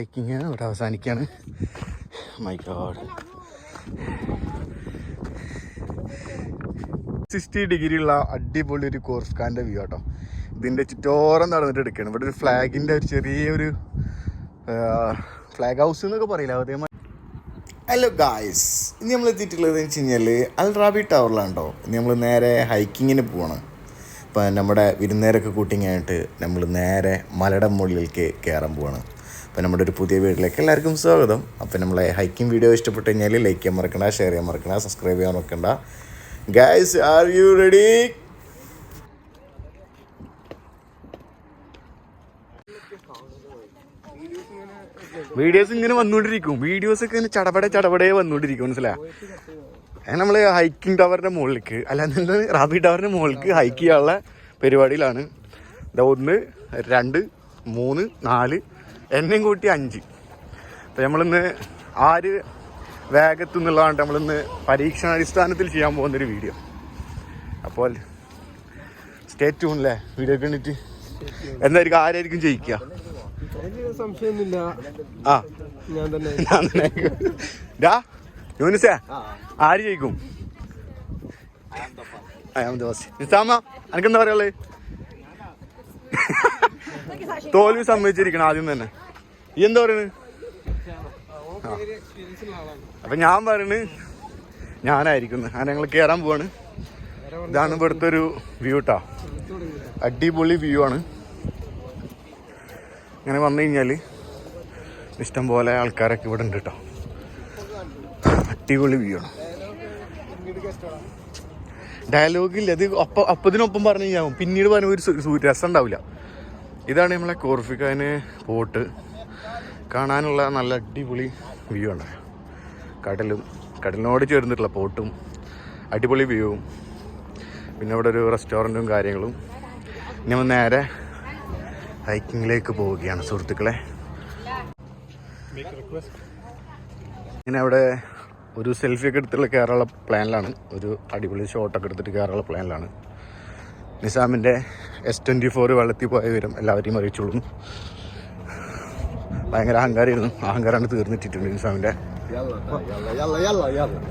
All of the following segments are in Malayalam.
ഹൈക്കിങ് ഇവിടെ അവസാനിക്കുകയാണ്. മൈ ഗോഡ്, 60 ഡിഗ്രിയുള്ള അടിപൊളി ഒരു കോർസ്കാൻ്റെ വ്യൂ കേട്ടോ. ഇതിൻ്റെ ചുറ്റോരം നടന്നിട്ട് എടുക്കുകയാണ്. ഇവിടെ ഒരു ഫ്ലാഗിൻ്റെ ഒരു ചെറിയൊരു ഫ്ലാഗ് ഹൗസ് എന്നൊക്കെ പറയില്ല അതേമാതിരി. ഹലോ ഗായ്സ്, ഇനി നമ്മൾ എത്തിയിട്ടുള്ളത് എന്ന് വെച്ച് കഴിഞ്ഞാൽ അൽ റാബി ടവറിലാണ് കേട്ടോ. ഇനി നമ്മൾ നേരെ ഹൈക്കിങ്ങിന് പോവാണ്. ഇപ്പം നമ്മുടെ വിരുന്നേരൊക്കെ കൂട്ടിങ്ങായിട്ട് നമ്മൾ നേരെ മലയുടെ മുകളിലേക്ക് കയറാൻ പോവാണ്. അപ്പോൾ നമ്മുടെ ഒരു പുതിയ വീട്ടിലേക്ക് എല്ലാവർക്കും സ്വാഗതം. അപ്പോൾ നമ്മളെ ഹൈക്കിംഗ് വീഡിയോ ഇഷ്ടപ്പെട്ട് കഴിഞ്ഞാൽ ലൈക്ക് ചെയ്യാൻ മറക്കണ്ട, ഷെയർ ചെയ്യാൻ മറക്കണ്ട, സബ്സ്ക്രൈബ് ചെയ്യാൻ മറക്കണ്ട. Guys, are you ready? Videos ഇങ്ങനെ വന്നുകൊണ്ടിരിക്കും. വീഡിയോസൊക്കെ ഇങ്ങനെ ചടപടേ വന്നുകൊണ്ടിരിക്കും, മനസ്സിലായോ? നമ്മൾ ഹൈക്കിംഗ് ടവറിൻ്റെ മുകളിലേക്ക് അല്ലാതെ റാബി ടവറിൻ്റെ മുകളിലേക്ക് ഹൈക്ക് ചെയ്യാനുള്ള പരിപാടിയിലാണ്. 1 2 3 4 എന്നെയും കൂട്ടി 5. അപ്പോൾ നമ്മളിന്ന് ആര് വേഗത്തുനിന്നുള്ളതാണ് നമ്മളിന്ന് പരീക്ഷണാടിസ്ഥാനത്തിൽ ചെയ്യാൻ പോകുന്നൊരു വീഡിയോ. അപ്പോൾ സ്റ്റേ ട്യൂൺ അല്ലേ വീഡിയോ കണ്ടിട്ട്. എന്തായിരിക്കും, ആരായിരിക്കും ജയിക്കുക? സംശയമൊന്നുമില്ല, ഞാൻ തന്നെ. യൂനിസേ, ആര് ജയിക്കും? നിസാമ, എനിക്കെന്താ പറയാനുള്ളത്? തോൽവി സമ്മതിച്ചിരിക്കണം ആദ്യം തന്നെ. ഈ എന്താ പറയണ്? അപ്പൊ ഞാൻ പറയണ് ഞാനായിരിക്കുന്നു. അങ്ങനെ ഞങ്ങൾ കയറാൻ പോവാണ്. ഇതാണ് ഇവിടുത്തെ ഒരു വ്യൂ കേട്ടോ. അടിപൊളി വ്യൂ ആണ്. ഇങ്ങനെ വന്നു കഴിഞ്ഞാൽ ഇഷ്ടം പോലെ ആൾക്കാരൊക്കെ ഇവിടെ ഉണ്ട് കേട്ടോ. അടിപൊളി വ്യൂ ആണ്. ഡയലോഗില്ല, അത് അപ്പത്തിനൊപ്പം പറഞ്ഞു കഴിഞ്ഞാൽ പിന്നീട് പറഞ്ഞ ഒരു രസം ഉണ്ടാവില്ല. ഇതാണ് നമ്മളെ കോർഫിക്കാന് പോട്ട്. കാണാനുള്ള നല്ല അടിപൊളി വ്യൂ ഉണ്ട്. കടലിനോട് ചേർന്നിട്ടുള്ള പോട്ടും അടിപൊളി വ്യൂവും, പിന്നെ ഇവിടെ ഒരു റെസ്റ്റോറൻറ്റും കാര്യങ്ങളും. നമ്മൾ നേരെ ഹൈക്കിങ്ങിലേക്ക് പോവുകയാണ് സുഹൃത്തുക്കളെ. ഇങ്ങനെ അവിടെ ഒരു സെൽഫിയൊക്കെ എടുത്തുള്ള കയറാനുള്ള പ്ലാനിലാണ്. ഒരു അടിപൊളി ഷോട്ടൊക്കെ എടുത്തിട്ട് കയറാനുള്ള പ്ലാനിലാണ്. നിസാമിൻ്റെ S24 വെള്ളത്തിൽ പോയ വിവരം എല്ലാവരെയും അറിയിച്ചോളും. ഭയങ്കര അഹങ്കാരമായിരുന്നു. അഹങ്കാരമാണ് തീർന്നിട്ടിട്ടുണ്ട് നിസാമിൻ്റെ.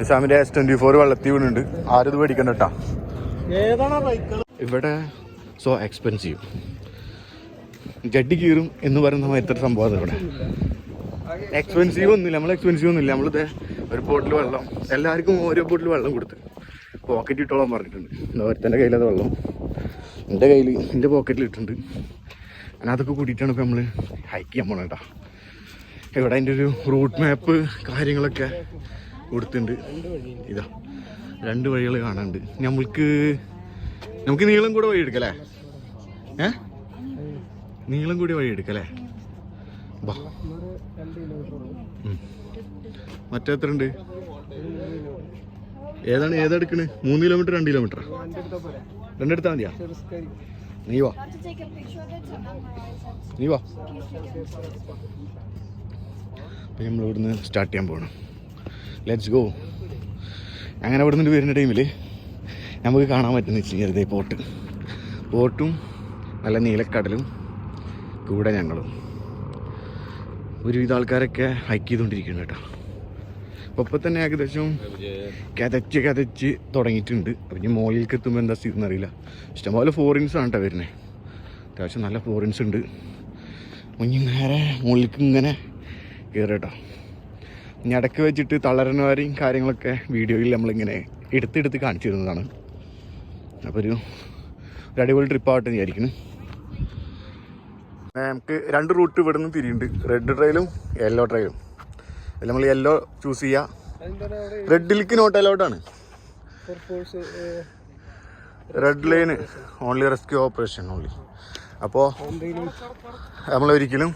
S24 വെള്ളത്തിൽ വീണുണ്ട്. ആരും ഇത് പേടിക്കണ്ട കേട്ടോ. ഇവിടെ സോ എക്സ്പെൻസീവ്. ജഡ്ഡി കീറും എന്ന് പറയുന്ന എത്ര സംഭവം ഇവിടെ. എക്സ്പെൻസീവ് ഒന്നുമില്ല, നമ്മളിത് ഒരു ബോട്ടിൽ വെള്ളം, എല്ലാവർക്കും ഓരോ ബോട്ടിൽ വെള്ളം കൊടുത്ത് പോക്കറ്റ് ഇട്ടോളാൻ പറഞ്ഞിട്ടുണ്ട്. ഓരോരുത്തൻ്റെ കയ്യിലത് വെള്ളം എൻ്റെ പോക്കറ്റിൽ ഇട്ടിട്ടുണ്ട്. അങ്ങനെ അതൊക്കെ കൂട്ടിയിട്ടാണ് ഇപ്പോൾ നമ്മൾ ഹൈക്ക് ചെയ്യാൻ പോകണം കേട്ടോ. ഇവിടെ അതിൻ്റെ ഒരു റൂട്ട് മാപ്പ് കാര്യങ്ങളൊക്കെ കൊടുത്തിട്ടുണ്ട്. ഇതാ 2 വഴികൾ കാണാനുണ്ട്. നമുക്ക് നീളം കൂടെ വഴി എടുക്കല്ലേ? നീളം കൂടി വഴി എടുക്കല്ലേ? ബാ, മറ്റേ എത്ര ഉണ്ട്? ഏതെടുക്കണ്? 3 കിലോമീറ്റർ 2 കിലോമീറ്റർ? 2 എടുത്താൽ മതിയാ? നീ വാ. അപ്പം നമ്മൾ ഇവിടുന്ന് സ്റ്റാർട്ട് ചെയ്യാൻ പോകണം. Let's go. അങ്ങനെ ഇവിടെ നിന്ന് വരുന്ന ടൈമിൽ നമുക്ക് കാണാൻ പറ്റുന്ന ചെറുതേ പോട്ടും നല്ല നീലക്കടലും കൂടെ ഞങ്ങളും. ഒരുവിധ ആൾക്കാരൊക്കെ ഹൈക്ക് ചെയ്തുകൊണ്ടിരിക്കുന്നു കേട്ടോ. അപ്പോൾ ഇപ്പോൾ തന്നെ ഏകദേശം കതച്ച് തുടങ്ങിയിട്ടുണ്ട്. അപ്പം ഇനി മുകളിലേക്ക് എത്തുമ്പോൾ എന്താ സ്ഥിതി എന്നറിയില്ല. ഇഷ്ടംപോലെ ഫോറിൻസാണ് കേട്ടോ വരുന്നത്. അത്യാവശ്യം നല്ല ഫോറിൻസ് ഉണ്ട്. ഇനി നേരെ മുകളിലേക്ക് ഇങ്ങനെ കയറുക കേട്ടോ. ഇനി ഇടയ്ക്ക് വെച്ചിട്ട് തളരുന്നവരെയും കാര്യങ്ങളൊക്കെ വീഡിയോയിൽ നമ്മളിങ്ങനെ എടുത്ത് കാണിച്ചു തരുന്നതാണ്. അപ്പോൾ ഒരു അടിപൊളി ട്രിപ്പാവട്ടെ വിചാരിക്കുന്നു. നമുക്ക് 2 റൂട്ട് ഇവിടെ നിന്ന് തിരിയുന്നുണ്ട്. Red ട്രെയിലും yellow ട്രെയിലും. അതിൽ നമ്മൾ യെല്ലോ ചൂസ് ചെയ്യുക. റെഡിലേക്ക് നോട്ട് അലൗഡാണ്. Red line only rescue operation only. അപ്പോൾ നമ്മളൊരിക്കലും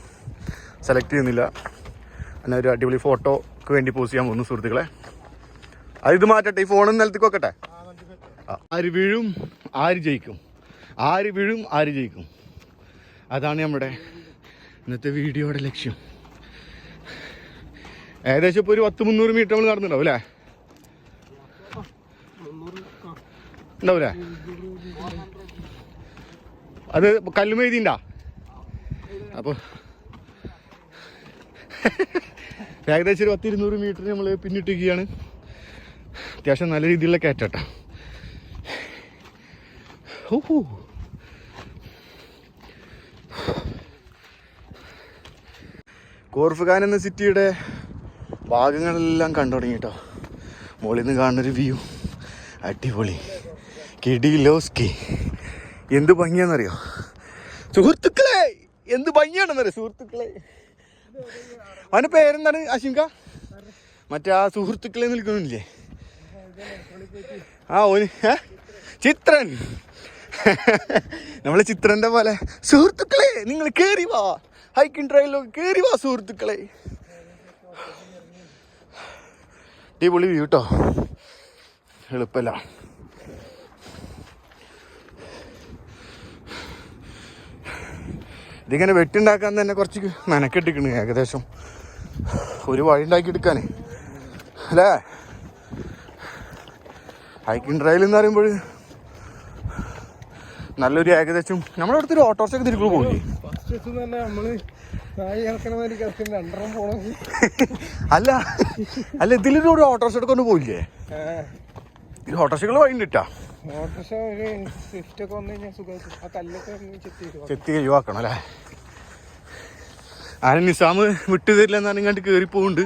സെലക്ട് ചെയ്യുന്നില്ല. അങ്ങനെ ഒരു അടിപൊളി ഫോട്ടോക്ക് വേണ്ടി പോസ്റ്റ് ചെയ്യാൻ പോകുന്നു സുഹൃത്തുക്കളെ. ഇത് മാറ്റട്ടെ, ഈ ഫോണിൽ നിലത്തേക്ക് വെക്കട്ടെ. ആര് വീഴും ആര് ജയിക്കും, അതാണ് നമ്മുടെ ഇന്നത്തെ വീഡിയോയുടെ ലക്ഷ്യം. ഏകദേശം ഇപ്പോൾ ഒരു 100-300 മീറ്റർ നമ്മൾ നടന്നുണ്ടാവും അല്ലേ? ഉണ്ടാവൂലേ? അത് കല്ലുമെഴുതിണ്ടാ. അപ്പോൾ ഏകദേശം ഒരു 100-200 മീറ്റർ നമ്മൾ പിന്നിട്ടിരിക്കുകയാണ്. അത്യാവശ്യം നല്ല രീതിയിലുള്ള കയറ്റട്ടാ. ഓഹോ, കോർഫുഖാൻ എന്ന സിറ്റിയുടെ ഭാഗങ്ങളെല്ലാം കണ്ടു തുടങ്ങി കേട്ടോ. മുകളിൽ നിന്ന് കാണുന്നൊരു വ്യൂ അടിപൊളി, കിടിലോസ്കി. എന്ത് ഭംഗിയാണെന്നറിയോ സുഹൃത്തുക്കളെ, എന്ത് ഭംഗിയാണെന്നറിയോ സുഹൃത്തുക്കളെ. അവൻ്റെ പേരെന്താണ് അശിങ്ക? മറ്റേ ആ സുഹൃത്തുക്കളെ നിൽക്കുന്നില്ലേ? ആ ഓന് ചിത്രൻ. നമ്മളെ ചിത്രൻ്റെ പോലെ സുഹൃത്തുക്കളെ നിങ്ങൾ കയറി വാ, ഹൈക്കിംഗ് ട്രയലിലൊക്കെ കയറി വാ സുഹൃത്തുക്കളെ. അടിപൊളി വ്യൂ കേട്ടോ, എളുപ്പമല്ല. ഇതിങ്ങനെ വെട്ടുണ്ടാക്കാൻ തന്നെ കുറച്ച് മെനക്കെട്ടിക്കണ്. ഏകദേശം ഒരു വഴി ഉണ്ടാക്കിയെടുക്കാൻ അല്ലേ. ഹൈക്കിംഗ് ട്രയൽ എന്ന് പറയുമ്പോൾ നല്ലൊരു ഏകദേശം നമ്മുടെ അടുത്തൊരു ഓട്ടോറിക്ഷ ഒക്കെ തിരിച്ചു പോകില്ലേ? അല്ല അല്ല, ഇതിലൊരു ഓട്ടോറിക്ഷ എടുക്കൊണ്ട് പോയില്ലേ? ഇത് ഓട്ടോറിക്ഷകൾ വഴിണ്ട് കേട്ടാ. ചെത്തി ഒഴിവാക്കണം അല്ലേ. ആരും നിസാം വിട്ടു തരില്ല എന്നാണ് ഇങ്ങോട്ട് കയറി പോകുന്നുണ്ട്.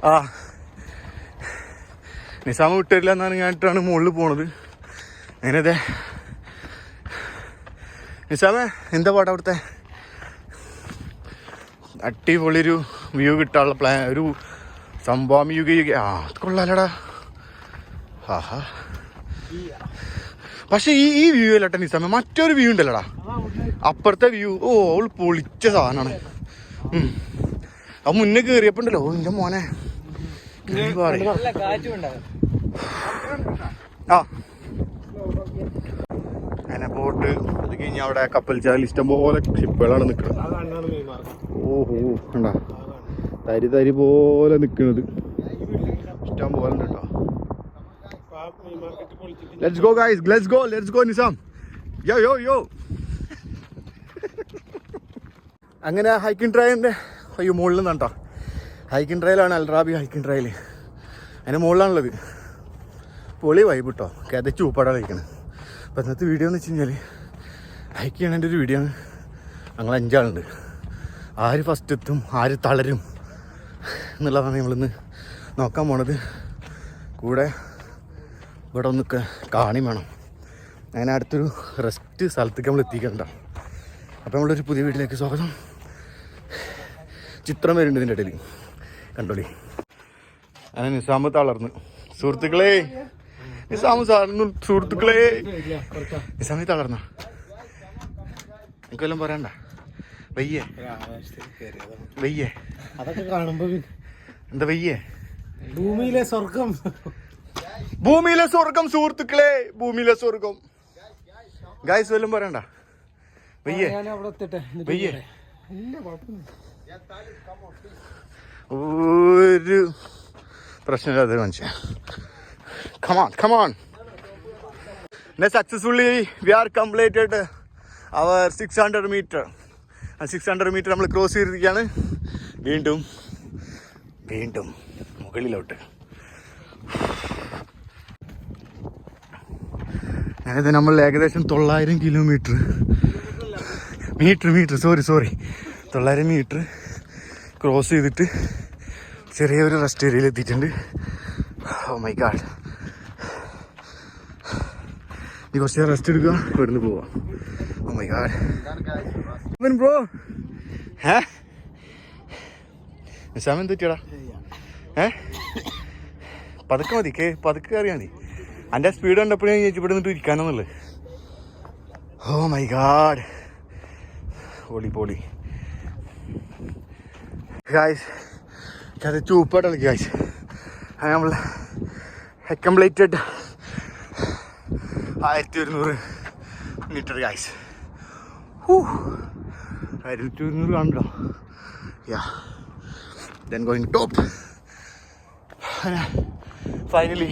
ആ നിസാം വിട്ടുതരില്ല എന്നാണ് ഇങ്ങോട്ടാണ് മുകളിൽ പോണത്. അങ്ങനെ അതെ നിസാമേ, എന്താ പാടാ അവിടുത്തെ? അടിപൊളിയൊരു വ്യൂ കിട്ടാനുള്ള പ്ലാൻ, ഒരു സംഭവം യുഗ കൊള്ളാലടാ. ആഹാ, പക്ഷെ ഈ വ്യൂ അല്ലട്ടെ നിസാമേ, മറ്റൊരു വ്യൂ ഉണ്ടല്ലോടാ അപ്പുറത്തെ വ്യൂ. ഓ, അവൾ പൊളിച്ച സാധനമാണ്. അത് മുന്നേ കയറിയപ്പോണ്ടല്ലോ എൻ്റെ മോനെ. ആ അങ്ങനെ ബോട്ട് അത് കഴിഞ്ഞ് അവിടെ കപ്പൽ ചാൽ ഇഷ്ടം പോലെ ഷിപ്പുകളാണ് നിൽക്കുന്നത്. ഓഹോ, കണ്ടാ തരി തരി പോലെ നിൽക്കുന്നത് ഇഷ്ടം പോലെ ഉണ്ട് കേട്ടോ. Let's go guys, let's go Nizam. Yo അങ്ങനെ ഹൈക്കിംഗ് ട്രയലിൻ്റെ മുകളിൽ നിന്നാട്ടോ. ഹൈക്കിംഗ് ട്രയലാണ് അൽറാബി ഹൈക്കിംഗ് ട്രയൽ. അതിൻ്റെ മുകളിലാണുള്ളത്. പൊളി വൈബ് കേട്ടോ, കിതച്ച് ഉപ്പാടാ കഴിക്കണം. അപ്പോൾ ഇന്നത്തെ വീഡിയോ എന്ന് വെച്ച് കഴിഞ്ഞാൽ ഹൈക്ക് ചെയ്യണതിൻ്റെ ഒരു വീഡിയോ ആണ്. ഞങ്ങൾ 5 ആളുണ്ട്. ആര് ഫസ്റ്റ് എത്തും, ആര് തളരും എന്നുള്ളതാണ് നമ്മളിന്ന് നോക്കാൻ പോണത്. കൂടെ ഇവിടെ ഒന്ന് കാണി വേണം. അങ്ങനെ അടുത്തൊരു റെസ്റ്റ് സ്ഥലത്തേക്ക് നമ്മൾ എത്തിക്കണ്ട. അപ്പോൾ നമ്മളൊരു പുതിയ വീട്ടിലേക്ക് സ്വാഗതം. ചിത്രം വരുന്നുണ്ട് ഇതിൻ്റെ ഇടയിൽ, കണ്ടോളി. അങ്ങനെ നിസാമ് തളർന്ന് സുഹൃത്തുക്കളെ, നിസാമ് സാറിന് സുഹൃത്തുക്കളെ, നിസാമി തളർന്ന എനിക്കെല്ലാം പറയണ്ട. വയ്യേ അതൊക്കെ കാണുമ്പോ എന്താ വയ്യേ? ഭൂമിയിലെ സ്വർഗം സുഹൃത്തുക്കളെ, ഭൂമിയിലെ സ്വർഗം. ഗായ്സ് വല്ലതും പറയണ്ട. വയ്യേ ഒരു പ്രശ്നമില്ലാതെ മനുഷ്യ. Come on. Now successfully we are completed our 600 meter. 600 meter നമ്മൾ ക്രോസ് ചെയ്തിരിക്കുകയാണ്. വീണ്ടും മുകളിലോട്ട്. അതായത് നമ്മൾ ഏകദേശം 900 കിലോമീറ്റർ സോറി 900 മീറ്റർ ക്രോസ് ചെയ്തിട്ട് ചെറിയൊരു റെസ്റ്റ് ഏരിയയിൽ എത്തിയിട്ടുണ്ട്. Oh my God. നീ കുറച്ച് റെസ്റ്റ് എടുക്കുക, ഇവിടുന്ന് പോവാം. Oh my God bro. Nizam എന്ത് പറ്റിയടാ? പതുക്കെ മതി, പതുക്കെ കയറിയാൽ മതി. എൻ്റെ സ്പീഡ് കണ്ടപ്പോഴേ ഞാൻ ഇവിടെ നിന്നിട്ട് ഇരിക്കാനെന്നുള്ളത്. ഓ മൈ ഗാഡ്, പൊളി ഗായ്സ്. അത് ചൂപ്പായിട്ടുള്ള ഗായ്സ്. അത് നമ്മൾ കംപ്ലീറ്റഡ് 1100 മീറ്റർ ഗായ്സ്. 1200 കാണല്ലോ. Then going top. Finally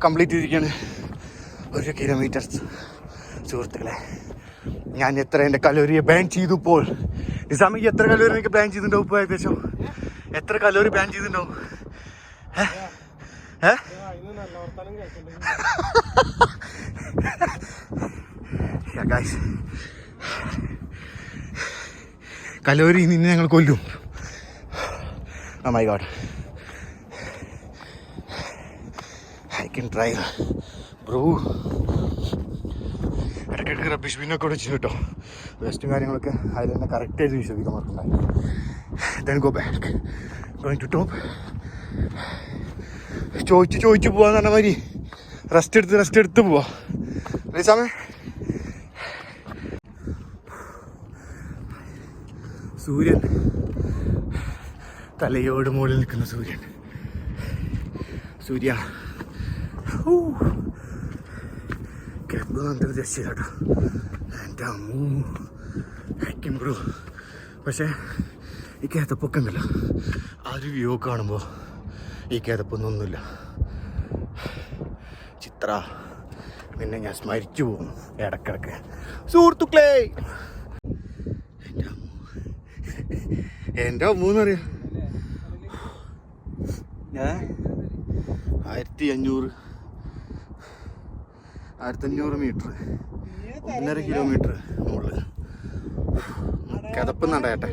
complete ചെയ്തിരിക്കുകയാണ് 1 കിലോമീറ്റർ സുഹൃത്തുക്കളെ. ഞാൻ എത്ര എൻ്റെ കലോറിയെ ബാൻ ചെയ്തു ഇപ്പോൾ ഈ സമയം എത്ര കലോറി എനിക്ക് ബാൻ ചെയ്തിട്ടുണ്ടാവും ഇപ്പോൾ ഏകദേശം എത്ര കലോറി ബാൻ ചെയ്തിട്ടുണ്ടാവും കലോറി നിന്നെ ഞങ്ങൾ കൊല്ലും. Oh my god, I can try bro. ഇടയ്ക്കിടയ്ക്ക് റബ്ബിഷ് ബിന്നൊക്കെ വിളിച്ചു കേട്ടോ. വേസ്റ്റും കാര്യങ്ങളൊക്കെ അതിൽ തന്നെ കറക്റ്റായിട്ട് വിശ്വസിക്കാൻ മറക്കുണ്ടായി. Then go back, going to top. ചോദിച്ചു പോവാന്ന് പറഞ്ഞ മാതിരി റെസ്റ്റ് എടുത്ത് പോവാ. സമയം സൂര്യൻ തലയോട് മുകളിൽ നിൽക്കുന്ന സൂര്യ ക്യാബ് നല്ലൊരു രക്ഷയില്ലാട്ടോ എൻ്റെ അമ്മൂക്കും ബ്രോ. പക്ഷേ ഈ കേതപ്പൊക്കെ ഉണ്ടല്ലോ ആ ഒരു വ്യൂ കാണുമ്പോൾ ഈ കേതപ്പൊന്നൊന്നുമില്ല. ചിത്ര പിന്നെ ഞാൻ സ്മരിച്ചു പോകും ഇടക്കിടക്ക്. സുഹൃത്തുക്കളെ എൻ്റെ അമ്മൂന്നറിയാം 1500 മീറ്റർ 1.5 കിലോമീറ്റർ മുകളിൽ കിതപ്പുന്നുണ്ട ഏട്ടെ.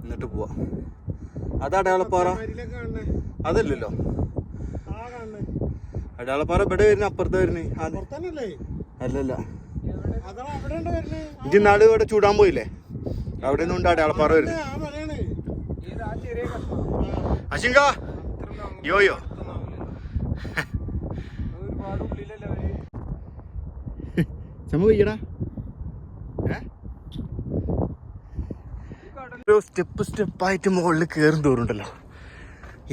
എന്നിട്ട് പോവാ. അത് അടയാളപ്പാറ അതല്ലല്ലോ. അടയാളപ്പാറ ഇവിടെ വരുന്ന അപ്പുറത്ത് വരുന്നേ. അല്ലല്ല ഇഞ്ചി നാട് ഇവിടെ ചൂടാൻ പോയില്ലേ അവിടെ നിന്നുണ്ട് അടയാളപ്പാറ വരുന്നത്. അശിങ്ക യോയോ സ്റ്റെപ്പായിട്ട് മുകളിൽ കയറും തോറുണ്ടല്ലോ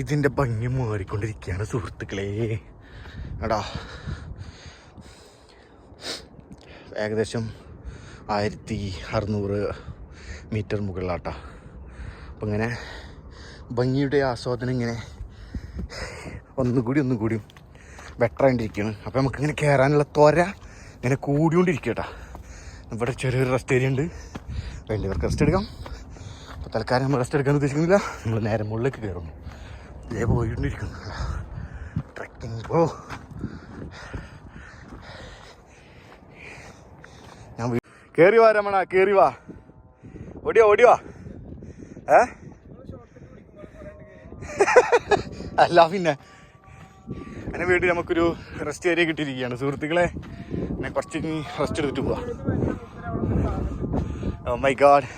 ഇതിന്റെ ഭംഗി മാറിക്കൊണ്ടിരിക്കുകയാണ് സുഹൃത്തുക്കളെ. എടാ ഏകദേശം 1600 മീറ്റർ മുകളിലാട്ടാ. അപ്പം ഇങ്ങനെ ഭംഗിയുടെ ആസ്വാദനം ഇങ്ങനെ ഒന്നുകൂടി ബെറ്റർ ആയിട്ടിരിക്കുകയാണ്. അപ്പം നമുക്കിങ്ങനെ കയറാനുള്ള ത്വര ഇങ്ങനെ കൂടിക്കൊണ്ടിരിക്കട്ടാ. ഇവിടെ ചെറിയൊരു റെസ്റ്റ് ഏരിയ ഉണ്ട്, വേണ്ടിയവർക്ക് റെസ്റ്റ് എടുക്കാം. അപ്പോൾ തൽക്കാലം നമ്മൾ റെസ്റ്റ് എടുക്കാൻ ഉദ്ദേശിക്കുന്നില്ല, നമ്മൾ നേരെ മുകളിലേക്ക് കയറുന്നു. ഇതേ പോയിക്കൊണ്ടിരിക്കുന്നു ട്രക്കിംഗ്. ഞാൻ കയറി വാ രമണ, കയറി വാ, ഓടിയോ അല്ല പിന്നെ അതിന് വേണ്ടി നമുക്കൊരു റെസ്റ്റ് ഏരിയ കിട്ടിയിരിക്കുകയാണ് സുഹൃത്തുക്കളെ. ഞാൻ കുറച്ച് റെസ്റ്റ് എടുത്തിട്ട് പോവാം. Oh my God.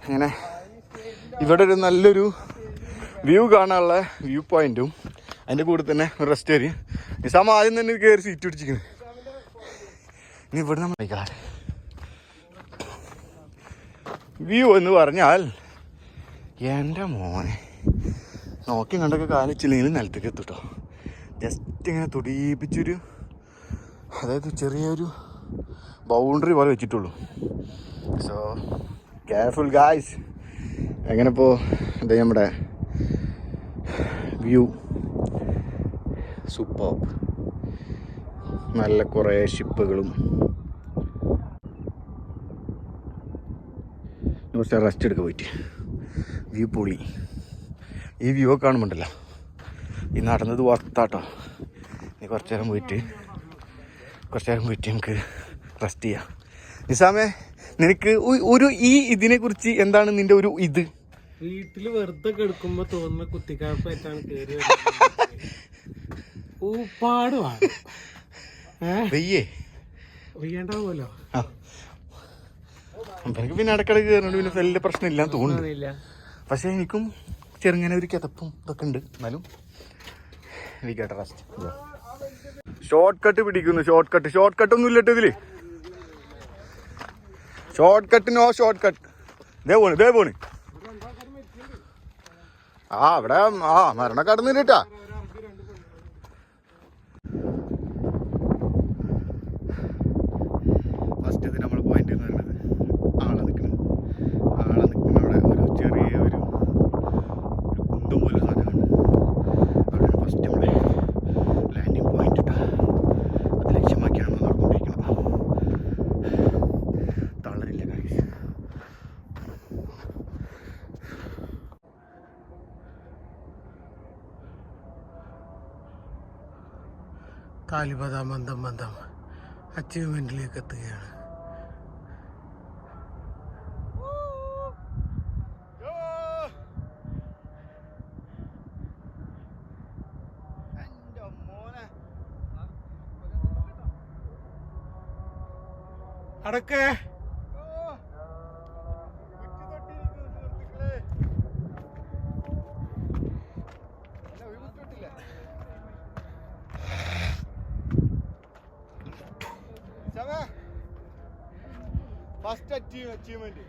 അങ്ങനെ ഇവിടെ ഒരു നല്ലൊരു വ്യൂ കാണാനുള്ള വ്യൂ പോയിന്റും അതിൻ്റെ കൂടെ തന്നെ ഒരു റെസ്റ്റ് ഏരിയ. നിസാം ആദ്യം തന്നെ കയറി സീറ്റ് പിടിച്ചിരിക്കുന്നത്. ഇനി ഇവിടെ നമ്മൾ മൈ ഗാഡ് വ്യൂ എന്ന് പറഞ്ഞാൽ എൻ്റെ മോനെ നോക്കി കണ്ടൊക്കെ കാലിച്ചില്ലെങ്കിൽ നിലത്തേക്ക് എത്തുട്ടോ. ജസ്റ്റ് ഇങ്ങനെ തുടിപ്പിച്ചൊരു അതായത് ചെറിയൊരു ബൗണ്ടറി പോലെ വെച്ചിട്ടുള്ളൂ. So careful guys. എങ്ങനെ ഇപ്പോൾ എന്താ നമ്മുടെ വ്യൂ സൂപ്പർ. നല്ല കുറേ ഷിപ്പുകളും കുറച്ച് റെസ്റ്റ് എടുക്കാൻ പോയിട്ട് വ്യൂ പൊളി. ഈ വ്യൂ ഒക്കെ കാണുമ്പോണ്ടല്ലോ ഈ നടന്നത് വർത്താട്ടോ. ഇനി കുറച്ച് നേരം പോയിട്ട് നമുക്ക് റെസ്റ്റ് ചെയ്യാം. നിസാമേ നിനക്ക് ഒരു ഈ ഇതിനെ കുറിച്ച് എന്താണ് നിന്റെ ഒരു ഇത്? വീട്ടില് വെറുതെ കിടക്കുമ്പോ തോന്നുന്ന കുത്തിക്കാഴ്പായിട്ടാണ് കേറി വെയ്യണ്ടാവുമല്ലോ. എനിക്ക് പിന്നെ ഇടക്കിടക്ക് കയറുന്നുണ്ട്, പിന്നെ വലിയ പ്രശ്നമില്ലാന്ന് തോന്നുന്നു. പക്ഷെ എനിക്കും ചെറുങ്ങനെ ഒരു കിതപ്പും ഇതൊക്കെ ഉണ്ട്. എന്നാലും റെസ്റ്റ്. ഷോർട്ട് കട്ട് പിടിക്കുന്നു. ഷോർട്ട് കട്ട് ഒന്നും ഇല്ലട്ടോ ഇതില്. ഷോർട്ട് കട്ട് ദേ പോണ് അവിടെ മരണ കടന്നിട്ടാ. ഫസ്റ്റ് ഇത് നമ്മൾ പോയിന്റ് എന്ന് പറയുന്നത് ആളെ നിൽക്കുന്ന അവിടെ ഒരു ചെറിയ ഒരു കുന്തം പോലെ സാധനമാണ്. അവിടെ ഫസ്റ്റ് നമ്മളെ ലാൻഡിങ് പോയിന്റ് ഇട്ടാ അത് ലക്ഷ്യമാക്കിയാണ് നടന്നുകൊണ്ടിരിക്കുന്നത്. കാലിപത മന്ദം മന്ദം അച്ചീവ്മെന്റിലേക്ക് എത്തുകയാണ്. അടക്കേ first achievement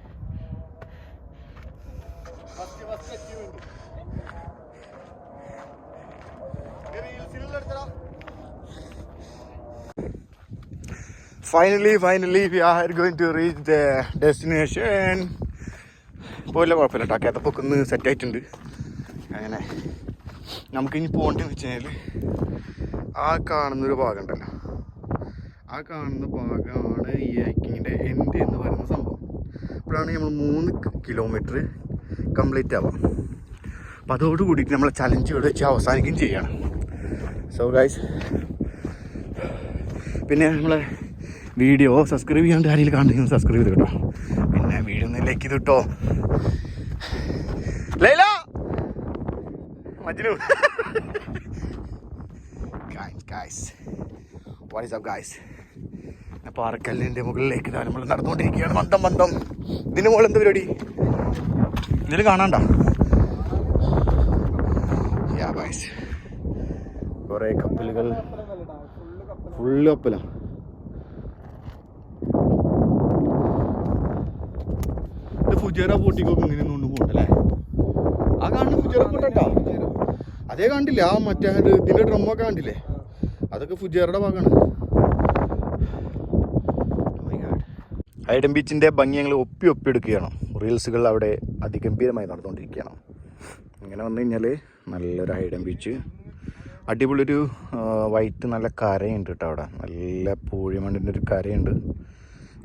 Finally, we are going to reach the destination. പോലെ കുഴപ്പമില്ല കേട്ടോ, കേട്ടപ്പൊക്കെ ഒന്ന് സെറ്റായിട്ടുണ്ട്. അങ്ങനെ നമുക്കിനി പോകേണ്ടതെന്ന് വെച്ച് കഴിഞ്ഞാൽ ആ കാണുന്നൊരു ഭാഗം ഉണ്ടല്ലോ, ആ കാണുന്ന ഭാഗമാണ് ഈ ഹൈക്കിങ്ങിൻ്റെ എൻഡ് എന്ന് പറയുന്ന സംഭവം. അപ്പോഴാണ് നമ്മൾ 3 കിലോമീറ്റർ കംപ്ലീറ്റ് ആവാം. അപ്പോൾ അതോട് കൂടിയിട്ട് നമ്മളെ ചലഞ്ച് ഇവിടെ വെച്ച് അവസാനിക്കുകയും ചെയ്യണം. സോ ഗൈസ്, പിന്നെ നമ്മളെ വീഡിയോ സബ്സ്ക്രൈബ് ചെയ്യാണ്ട് ആരെങ്കിലും കാണുന്നെങ്കിൽ സബ്സ്ക്രൈബ് ചെയ്ത് കേട്ടോ. പിന്നെ വീഡിയോ ഒന്ന് ലൈക്ക് ചെയ്ത് കേട്ടോ. Laila Majnu guys, what is up guys? പാറക്കല്ലിൻ്റെ മുകളിലേക്ക് നമ്മൾ നടന്നുകൊണ്ടിരിക്കുകയാണ്. മന്ദം ഇതിന് മുകളിൽ എന്താ പരിപാടി? ഇതിൽ കാണാണ്ട യാ ഗൈസ്, കുറേ കപ്പലുകൾ, ഫുള്ള് കപ്പലാണ്. ഫുജേറ ബോട്ടിക്കൊക്കെ ഇങ്ങനെ കൊണ്ട് പോകണ്ടല്ലേ? ആ കാണുന്ന ഫുജേറ ബോട്ടോ, അതേ കണ്ടില്ലേ? ആ മറ്റേ ഇതിൻ്റെ ഡ്രമ്മൊക്കെ കണ്ടില്ലേ? അതൊക്കെ ഫുജേറയുടെ ഭാഗമാണ്. ഹൈഡൻ ബീച്ചിൻ്റെ ഭംഗി ഞങ്ങൾ ഒപ്പിയെടുക്കുകയാണ്. റീൽസുകൾ അവിടെ അതിഗംഭീരമായി നടന്നുകൊണ്ടിരിക്കുകയാണ്. ഇങ്ങനെ വന്നു കഴിഞ്ഞാൽ നല്ലൊരു ഹൈഡൻ ബീച്ച്, അടിപൊളിയൊരു വൈറ്റ് നല്ല കരയുണ്ട് കേട്ടോ. അവിടെ നല്ല പൂഴിമണ്ണിൻ്റെ ഒരു കരയുണ്ട്.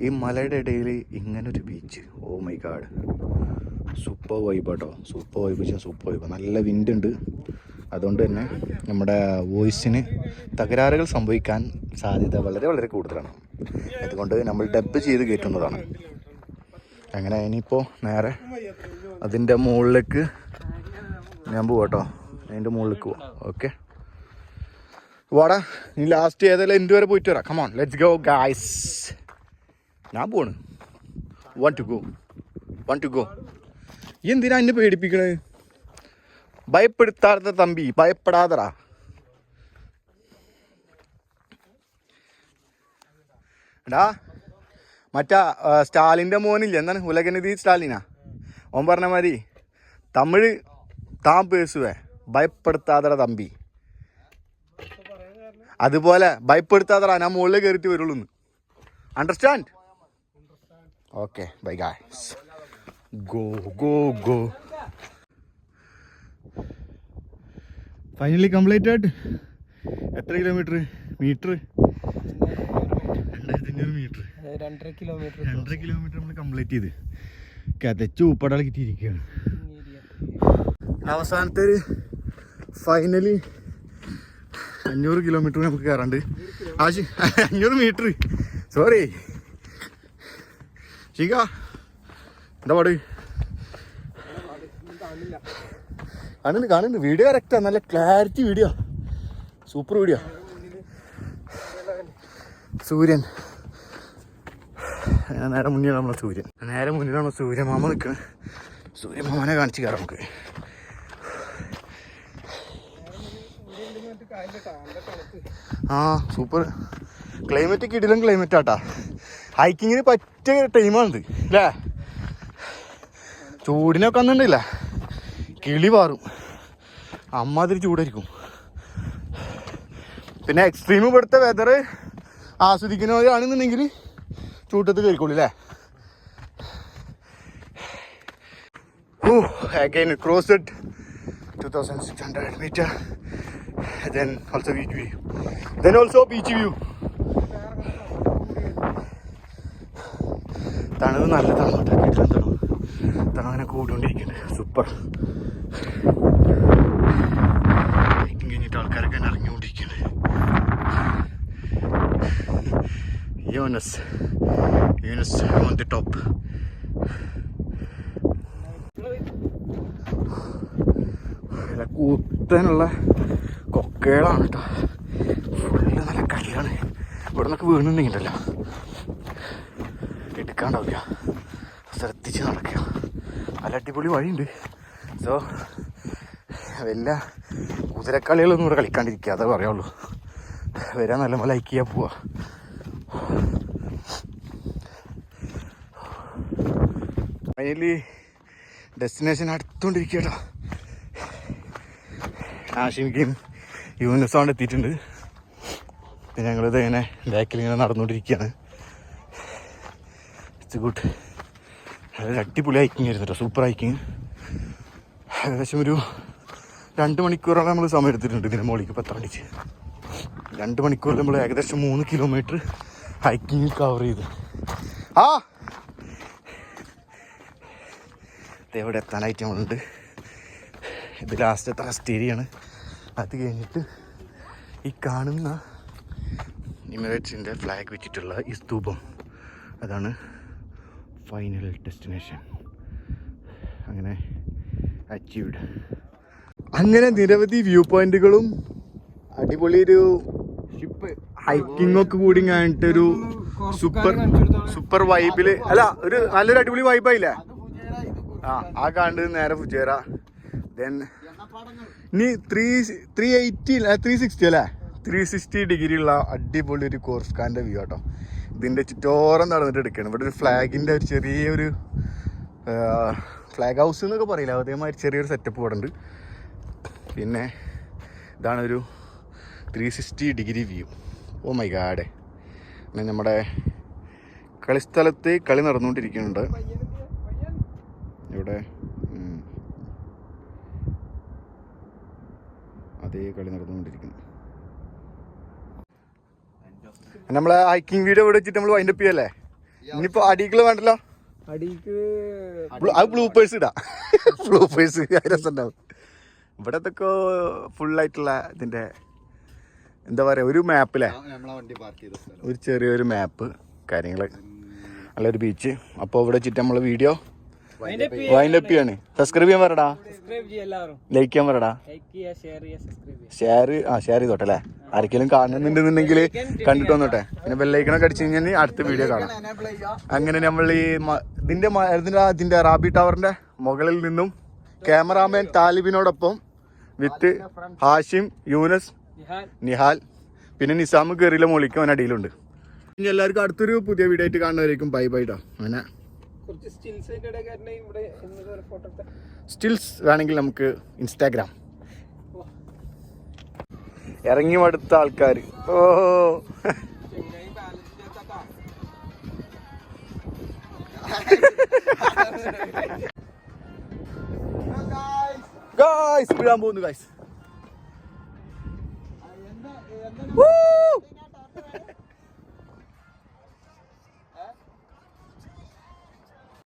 ഈ മലയുടെ ഇടയിൽ ഇങ്ങനൊരു beach, oh my god, super vibe കേട്ടോ. Super vibe. നല്ല വിൻഡ് ഉണ്ട്. അതുകൊണ്ട് തന്നെ നമ്മുടെ വോയിസിന് തകരാറുകൾ സംഭവിക്കാൻ സാധ്യത വളരെ വളരെ കൂടുതലാണ്. അതുകൊണ്ട് നമ്മൾ ഡബ് ചെയ്ത് കയറ്റുന്നതാണ്. അങ്ങനെ ഇനിയിപ്പോൾ നേരെ അതിൻ്റെ മുകളിലേക്ക് ഞാൻ പോവാം കേട്ടോ. അതിൻ്റെ മുകളിലേക്ക് പോവാം. ഓക്കെ, വാടാ, ഇനി ലാസ്റ്റ് ഏതെല്ലാം എൻ്റെ വരെ പോയിട്ട് വരാം. Come on, let's go guys. ഞാൻ പോണ്. One two go. എന്തിനാ എന്നെ പേടിപ്പിക്കണേ? ഭയപ്പെടുത്താത്ത തമ്പി, ഭയപ്പെടാതടാ. എടാ, മറ്റാ സ്റ്റാലിൻ്റെ മോനില്ല, എന്താണ് ഉലകനിധി സ്റ്റാലിനാ, ഓൻ പറഞ്ഞ മാതിരി തമിഴ് താൻ പേസുവേ, ഭയപ്പെടുത്താതട തമ്പി. അതുപോലെ ഭയപ്പെടുത്താതടാ, ഞാൻ മുകളിൽ കയറിയിട്ട് വരുള്ളൂ. Understand? Okay, bye guys. Go. Finally completed. എത്ര കിലോമീറ്റർ? 2500 മീറ്റർ, 2.5 കിലോമീറ്റർ നമ്മൾ കംപ്ലീറ്റ് ചെയ്ത് കതച്ച് ഉപ്പടാൽ കിട്ടിയിരിക്കുകയാണ്. അവസാനത്തെ ഒരു ഫൈനലി 500 കിലോമീറ്റർ നമുക്ക് കയറാണ്ട്. 500 മീറ്റർ, സോറി ശിഖ, എന്താ പാട്? കാണുന്നുണ്ട്. വീഡിയോ കറക്റ്റാ, നല്ല ക്ലാരിറ്റി വീഡിയോ, സൂപ്പർ വീഡിയോ. സൂര്യൻ നേരെ മുന്നിലാണ് നമ്മളെ സൂര്യൻ, സൂര്യമാമ നിൽക്കുന്നത്. സൂര്യമാമനെ കാണിച്ച് കയറാം നമുക്ക്. ആ സൂപ്പർ ക്ലൈമറ്റ്, കിടിലൻ ക്ലൈമറ്റ് ആട്ടാ. ഹൈക്കിങ്ങിന് പറ്റിയ ടൈമാണിത് അല്ലേ? ചൂടിനൊക്കെ വന്നിട്ടില്ല, കിളി പാറും, അമ്മാതിരി ചൂടായിരിക്കും. പിന്നെ എക്സ്ട്രീം ഇവിടുത്തെ വെതർ ആസ്വദിക്കുന്നവരാണെന്നുണ്ടെങ്കിൽ ചൂട്ടത്ത് കയറിക്കോളൂ അല്ലേ? Again crossed 2600 meter, then also beach view. തണുവ് നല്ല തണുങ്ങനെ കൂടിക്കൊണ്ടിരിക്കുന്നുണ്ട്. സൂപ്പർ. ഹൈക്കിങ് കഴിഞ്ഞിട്ട് ആൾക്കാരൊക്കെ ഇറങ്ങിക്കൊണ്ടിരിക്കുന്നുണ്ട്. Yunus on the top. കൂത്താനുള്ള കൊക്കകളാണ് കേട്ടോ. ഫുള്ള് നല്ല കളിയാണ്. ഇവിടെ നിന്നൊക്കെ വീണുണ്ടെങ്കിലല്ലോ എടുക്കാണ്ടാവില്ല. ശ്രദ്ധിച്ച് നടക്കുക. നല്ല അടിപൊളി വഴിയുണ്ട്. സോ വല്ല കുതിരക്കളികളൊന്നും ഇവിടെ കളിക്കാണ്ടിരിക്കുക, അതേ പറയുള്ളൂ. വരാൻ നല്ല പോലെ ലൈക്ക് ചെയ്യാൻ പോവാ. ഫൈനലി ഡെസ്റ്റിനേഷൻ അടുത്തുകൊണ്ടിരിക്കുക കേട്ടോ. ആഷിമിക്കും യൂനിസോണ്ട് എത്തിയിട്ടുണ്ട്. പിന്നെ ഞങ്ങളിത് ഇങ്ങനെ ബാക്കിലിങ്ങനെ നടന്നുകൊണ്ടിരിക്കുകയാണ്. It's good. വളരെ അടിപൊളി ഹൈക്കിങ് ആയിരുന്നു കേട്ടോ. Super hiking. ഏകദേശം ഒരു 2 മണിക്കൂറോളം നമ്മൾ സമയം എടുത്തിട്ടുണ്ട് ഇതിൻ്റെ മുകളിലേക്ക് പത്താൻ വേണ്ടിച്ച്. 2 മണിക്കൂറിൽ നമ്മൾ ഏകദേശം 3 കിലോമീറ്റർ ഹൈക്കിങ് കവർ ചെയ്ത്. ഇവിടെ എത്താനായിട്ട് നമ്മളുണ്ട്. ഇത് ലാസ്റ്റത്തെ റെസ്റ്റ് ഏരിയയാണ്. അത് കഴിഞ്ഞിട്ട് ഈ കാണുന്ന എമിറേറ്റ്സിൻ്റെ ഫ്ലാഗ് വെച്ചിട്ടുള്ള ഈ സ്തൂപം, അതാണ് ഫൈനൽ ഡെസ്റ്റിനേഷൻ. അങ്ങനെ അച്ചീവ്ഡ്. അങ്ങനെ നിരവധി വ്യൂ പോയിന്റുകളും അടിപൊളി ഒരു ഹൈക്കിംഗ് ഒക്കെ കൂടി കഴിഞ്ഞിട്ടൊരു സൂപ്പർ വൈബില്, അല്ല ഒരു നല്ലൊരു അടിപൊളി വൈബായില്ലേ. ആ കണ്ട് നേരെ ഫുജേറ. ദെൻ ഇനി 360 അല്ലേ, 360 ഡിഗ്രി ഉള്ള അടിപൊളി ഒരു കോർസ്കാൻ്റെ വ്യൂ കേട്ടോ. ഇതിൻ്റെ ചുറ്റോരം നടന്നിട്ട് എടുക്കുകയാണ്. ഇവിടെ ഒരു ഫ്ലാഗിൻ്റെ ഒരു ചെറിയൊരു ഫ്ലാഗ് ഹൗസ് എന്നൊക്കെ പറയില്ല, അതേമാതിരി ചെറിയൊരു സെറ്റപ്പ് ഇവിടെ ഉണ്ട്. പിന്നെ ഇതാണ് ഒരു 360 degree view. Oh my God. പിന്നെ നമ്മുടെ കളിസ്ഥലത്ത് കളി നടന്നുകൊണ്ടിരിക്കുന്നുണ്ട് ഇവിടെ. അതേ കളി നടന്നുകൊണ്ടിരിക്കുന്നു. നമ്മളെ ഹൈക്കിംഗ് വീഡിയോ ഇവിടെ വെച്ചിട്ട് നമ്മൾ വൈൻഡപ്പ് ചെയ്യല്ലേ. ഇനിയിപ്പോ അടികള് വേണ്ടല്ലോ, അത് ബ്ലൂപ്പേഴ്സ് ഇടാം. ബ്ലൂപ്പേഴ്സ് രസമുണ്ടാവും. ഇവിടെ ഇതൊക്കെ ഫുള്ളായിട്ടുള്ള ഇതിന്റെ എന്താ പറയാ, ഒരു മാപ്പിലെ ഒരു ചെറിയൊരു മാപ്പ് കാര്യങ്ങള്, നല്ലൊരു ബീച്ച്. അപ്പോൾ ഇവിടെ വെച്ചിട്ട് നമ്മള് വീഡിയോ വൈൻഡപ്പ് ചെയ്യാണ്. സബ്സ്ക്രൈബ് ചെയ്യാൻ പറയടാ, ലൈക്ക് ചെയ്യാൻ പറയടാ, ഷെയർ ചെയ്തോട്ടെ. ആർക്കെങ്കിലും കാണുന്നുണ്ടെന്നുണ്ടെങ്കിൽ കണ്ടിട്ട് വന്നോട്ടെ. പിന്നെ ബെല്ലൈക്കണൊക്കെ അടിച്ചു കഴിഞ്ഞാൽ അടുത്ത വീഡിയോ കാണാം. അങ്ങനെ നമ്മൾ ഈ ഇതിന്റെ റാബി ടവറിന്റെ മുകളിൽ നിന്നും ക്യാമറാമാൻ താലിബിനോടൊപ്പം വിത്ത് ഹാഷിം, യൂനസ്, നിഹാൽ, പിന്നെ നിസാം കയറിയിലെ മോളിക്ക് അവൻ അടിയിലുണ്ട്. ഇനി എല്ലാവർക്കും അടുത്തൊരു പുതിയ വീഡിയോ ആയിട്ട് കാണുന്നവരേക്കും ബൈ ബൈ ട്ടോ. അങ്ങനെ സ്റ്റിൽസ് വേണമെങ്കിൽ നമുക്ക് ഇൻസ്റ്റാഗ്രാം. ഇറങ്ങി മടുത്ത ആൾക്കാർ. ഓ ഗായ്സ് വീഴാൻ പോകുന്നു ഗായ്സ്.